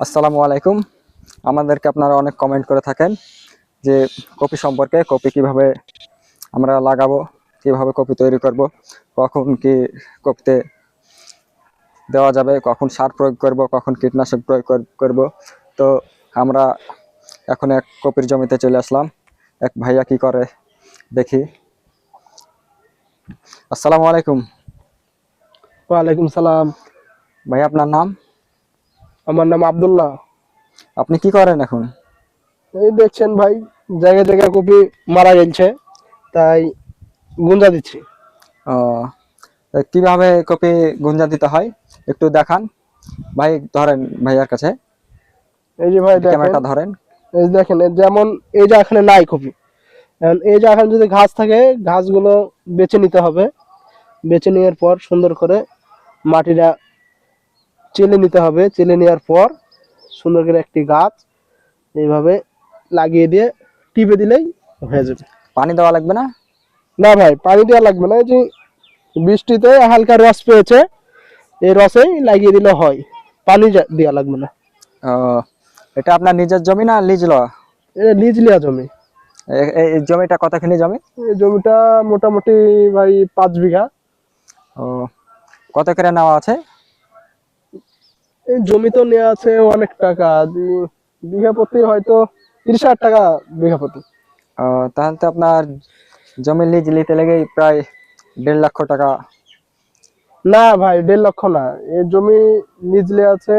আসসালামু আলাইকুম। আমাদেরকে আপনারা অনেক কমেন্ট করে থাকেন যে কপি সম্পর্কে, কপি কিভাবে আমরা লাগাবো, কিভাবে কপি তৈরি করব, কখন কি কপিতে দেওয়া যাবে, কখন সার প্রয়োগ করব, কখন কীটনাশক প্রয়োগ করব। তো আমরা এখন এক কপির জমিতে চলে আসলাম। এক ভাইয়া কি করে দেখি। আসসালামু আলাইকুম। ওয়ালাইকুম সালাম। ভাই, আপনার নাম? আমার নাম আব্দুল্লাহ। আপনি কি করেন এখন? এই দেখছেন ভাই, জায়গায় জায়গায় কপি মারা গেছে, তাই গুঞ্জা দিচ্ছি। ও, কিভাবে কপি গুঞ্জা দিতে হয় একটু দেখান ভাই। ধরেন ভাইয়ার কাছে এই যে ভাই দেখেন, ক্যামেরাটা ধরেন। এই যে দেখেন, যেমন এই যে এখানে নাই কপি, এখন এই যে এখানে যদি ঘাস থাকে, ঘাসগুলো বেছে নিতে হবে। বেছে নেওয়ার পর সুন্দর করে মাটিটা চেলে নিতে হবে। চেলে নেওয়ার পর সুন্দর করে একটি গাছ এইভাবে লাগিয়ে দিয়ে টিপে দিলেই হয়ে যাবে। পানি দেওয়া লাগবে না? না ভাই, পানি দেওয়া লাগবে না। এই যে বৃষ্টিতে হালকা রস পেয়েছে, এই রসেই লাগিয়ে দিলে হয়, পানি দেওয়া লাগবে না। ও, এটা আপনার নিজের জমি না লিজ লওয়া? এটা লিজ লিয়া জমি। এই জমিটা কতখানি জমি? এই জমিটা মোটামুটি ভাই 5 বিঘা। ও, কত করে নেওয়া আছে? এই জমি তো নেওয়া আছে অনেক টাকা, বিঘা প্রতি হয়তো 30,000 টাকা বিঘা প্রতি। ও, তাহলে তো আপনার জমি লিজ নিতে লেগে প্রায় 1.5 লক্ষ টাকা। না ভাই, 1.5 লক্ষ না, এই জমি লিজ লিয়া আছে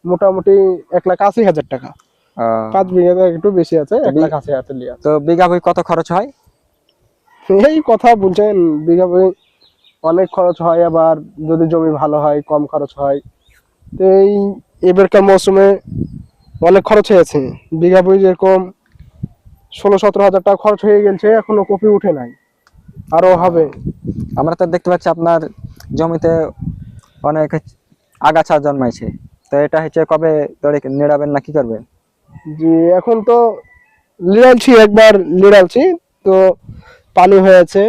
মোটামুটি 1,80,000 টাকা। ও, 5 বিঘা একটু বেশি আছে, তো 1,80,000 লিয়া আছে। তো বিঘা বই কত খরচ হয়? এই কথা বলছেন, বিঘা প্রতি অনেক খরচ হয়, আবার যদি জমি ভালো হয় কম খরচ হয়। তো এই এবারকার মৌসুমে অনেক খরচ হয়েছে। বিঘা প্রতি যেরকম 16-17 হাজার টাকা খরচ হয়ে গেছে, এখনো কপি উঠে নাই, আরো হবে। আমরা তো দেখতে পাচ্ছি আপনার জমিতে অনেক আগাছা জন্মাইছে। তো এটা হচ্ছে কবে ধরে নিড়াবেন না কি করবেন? যে এখন তো লিড়ালছি, একবার লিড়ালছি, তো পানি হয়েছে,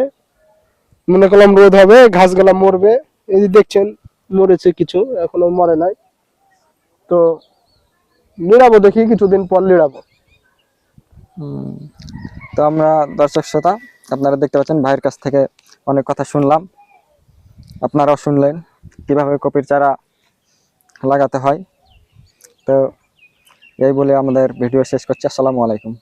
মনে করলাম রোদ হবে, ঘাসগুলা মরবে। এই যে দেখছেন, মরেছে কিছু, এখনো মরে নাই। তো লিড়াবো, দেখি কিছুদিন পর লিড়াবো। হুম, তো আমরা দর্শক শ্রোতা, আপনারা দেখতে পাচ্ছেন ভাইয়ের কাছ থেকে অনেক কথা শুনলাম, আপনারাও শুনলেন কিভাবে কপির চারা লাগাতে হয়। তো এই বলে আমাদের ভিডিও শেষ করছি। আসসালামু আলাইকুম।